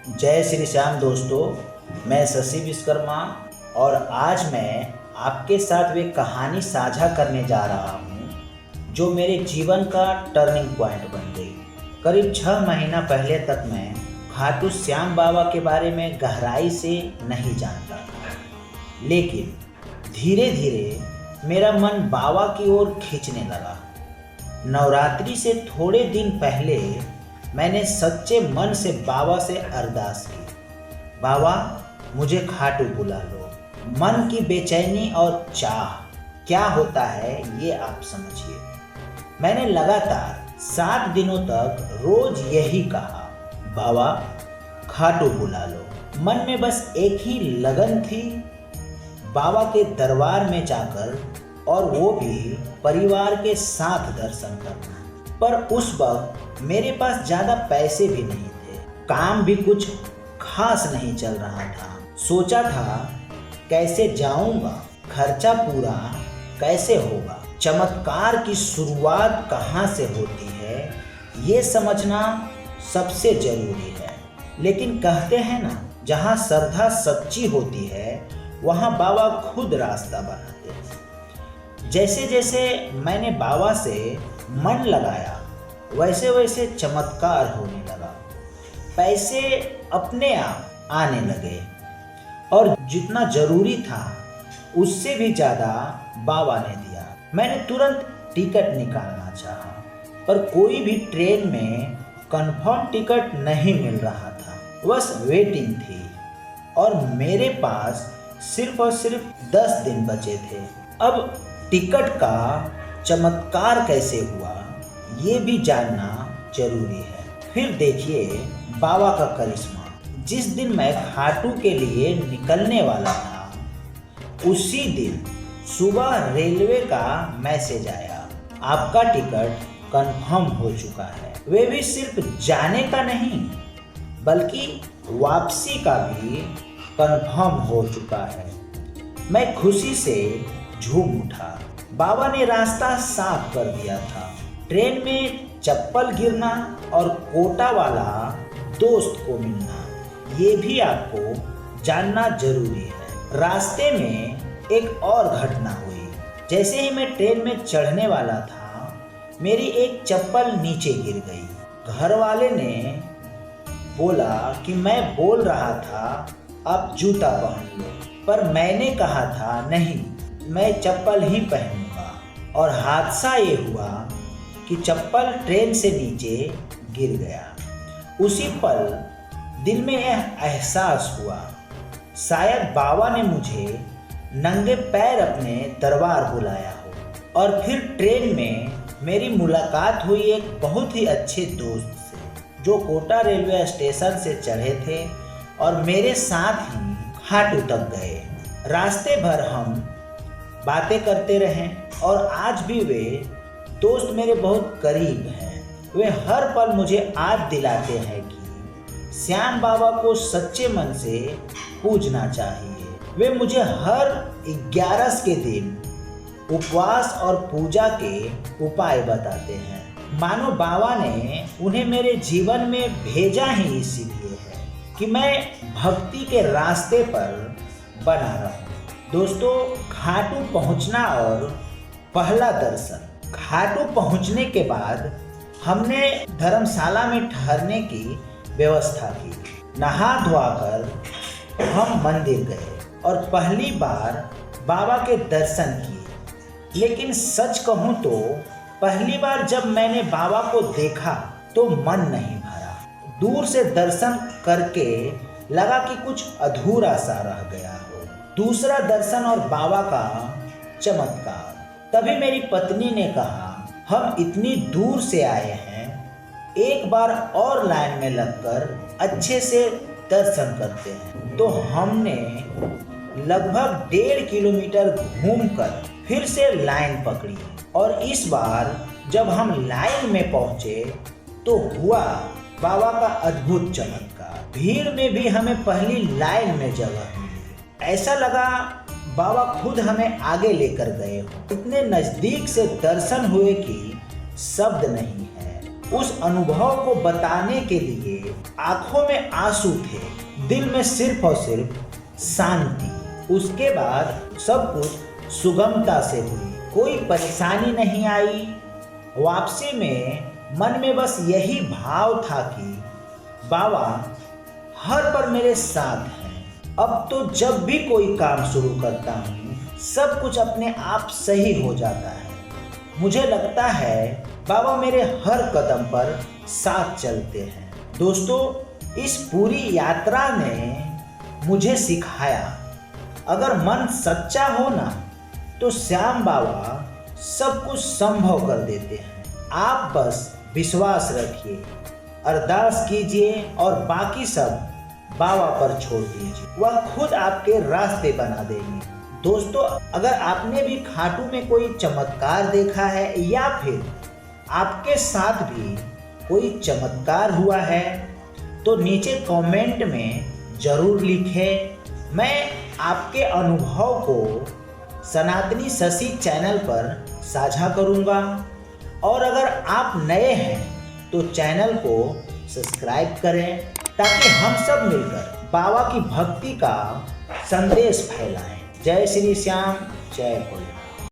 जय श्री श्याम दोस्तों, मैं शशि विश्वकर्मा और आज मैं आपके साथ वे कहानी साझा करने जा रहा हूँ जो मेरे जीवन का टर्निंग पॉइंट बन गई। करीब 6 महीना पहले तक मैं खाटू श्याम बाबा के बारे में गहराई से नहीं जानता था, लेकिन धीरे धीरे मेरा मन बाबा की ओर खींचने लगा। नवरात्रि से थोड़े दिन पहले मैंने सच्चे मन से बाबा से अरदास की, बाबा मुझे खाटू बुला लो। मन की बेचैनी और चाह क्या होता है ये आप समझिए। मैंने लगातार 7 दिनों तक रोज यही कहा, बाबा खाटू बुला लो। मन में बस एक ही लगन थी, बाबा के दरबार में जाकर और वो भी परिवार के साथ दर्शन करना। पर उस वक्त मेरे पास ज़्यादा पैसे भी नहीं थे, काम भी कुछ खास नहीं चल रहा था। सोचा था कैसे जाऊंगा, खर्चा पूरा कैसे होगा, चमत्कार की शुरुआत कहाँ से होती है ये समझना सबसे ज़रूरी है। लेकिन कहते हैं ना, जहाँ श्रद्धा सच्ची होती है वहाँ बाबा खुद रास्ता बनाते हैं। जैसे जैसे मैंने बाबा से मन लगाया वैसे वैसे चमत्कार होने लगा। पैसे अपने आप आने लगे और जितना जरूरी था उससे भी ज़्यादा बाबा ने दिया। मैंने तुरंत टिकट निकालना चाहा, पर कोई भी ट्रेन में कंफर्म टिकट नहीं मिल रहा था, बस वेटिंग थी और मेरे पास सिर्फ और सिर्फ 10 दिन बचे थे। अब टिकट का चमत्कार कैसे हुआ ये भी जानना जरूरी है। फिर देखिए बाबा का करिश्मा। जिस दिन मैं खाटू के लिए निकलने वाला था उसी दिन सुबह रेलवे का मैसेज आया, आपका टिकट कंफर्म हो चुका है। वे भी सिर्फ जाने का नहीं बल्कि वापसी का भी कंफर्म हो चुका है। मैं खुशी से झूम उठा। बाबा ने रास्ता साफ कर दिया था। ट्रेन में चप्पल गिरना और कोटा वाला दोस्त को मिलना ये भी आपको जानना जरूरी है। रास्ते में एक और घटना हुई। जैसे ही मैं ट्रेन में चढ़ने वाला था मेरी एक चप्पल नीचे गिर गई। घर वाले ने बोला कि मैं बोल रहा था आप जूता पहन लो, पर मैंने कहा था नहीं, मैं चप्पल ही पहनूंगा। और हादसा ये हुआ कि चप्पल ट्रेन से नीचे गिर गया। उसी पल दिल में यह एहसास हुआ, शायद बाबा ने मुझे नंगे पैर अपने दरबार बुलाया हो। और फिर ट्रेन में मेरी मुलाकात हुई एक बहुत ही अच्छे दोस्त से जो कोटा रेलवे स्टेशन से चढ़े थे और मेरे साथ ही खाटू तक गए। रास्ते भर हम बातें करते रहे और आज भी वे दोस्त मेरे बहुत करीब हैं। वे हर पल मुझे याद दिलाते हैं कि श्याम बाबा को सच्चे मन से पूजना चाहिए। वे मुझे हर 11 के दिन उपवास और पूजा के उपाय बताते हैं। मानो बाबा ने उन्हें मेरे जीवन में भेजा ही इसीलिए है कि मैं भक्ति के रास्ते पर बना रहूं। दोस्तों, खाटू पहुंचना और पहला दर्शन। खाटू पहुंचने के बाद हमने धर्मशाला में ठहरने की व्यवस्था की। नहा धोकर हम मंदिर गए और पहली बार बाबा के दर्शन किए। लेकिन सच कहूँ तो पहली बार जब मैंने बाबा को देखा तो मन नहीं भरा। दूर से दर्शन करके लगा कि कुछ अधूरा सा रह गया हो। दूसरा दर्शन और बाबा का चमत्कार। तभी मेरी पत्नी ने कहा, हम इतनी दूर से आए हैं, एक बार और लाइन में लगकर अच्छे से दर्शन करते हैं। तो हमने लगभग 1.5 किलोमीटर घूमकर फिर से लाइन पकड़ी और इस बार जब हम लाइन में पहुंचे तो हुआ बाबा का अद्भुत चमत्कार। भीड़ में भी हमें पहली लाइन में जगह मिली। ऐसा लगा बाबा खुद हमें आगे लेकर गए हो। इतने नज़दीक से दर्शन हुए कि शब्द नहीं है। उस अनुभव को बताने के लिए आंखों में आंसू थे, दिल में सिर्फ और सिर्फ शांति। उसके बाद सब कुछ सुगमता से हुई, कोई परेशानी नहीं आई। वापसी में मन में बस यही भाव था कि बाबा हर पल मेरे साथ हैं। अब तो जब भी कोई काम शुरू करता हूँ सब कुछ अपने आप सही हो जाता है। मुझे लगता है बाबा मेरे हर कदम पर साथ चलते हैं। दोस्तों, इस पूरी यात्रा ने मुझे सिखाया अगर मन सच्चा हो ना तो श्याम बाबा सब कुछ संभव कर देते हैं। आप बस विश्वास रखिए, अरदास कीजिए और बाकी सब बाबा पर छोड़ दीजिए, वह खुद आपके रास्ते बना देंगे। दोस्तों, अगर आपने भी खाटू में कोई चमत्कार देखा है या फिर आपके साथ भी कोई चमत्कार हुआ है तो नीचे कमेंट में ज़रूर लिखें। मैं आपके अनुभव को सनातनी शशि चैनल पर साझा करूंगा। और अगर आप नए हैं तो चैनल को सब्सक्राइब करें ताकि हम सब मिलकर बाबा की भक्ति का संदेश फैलाएं। जय श्री श्याम, जय भोले।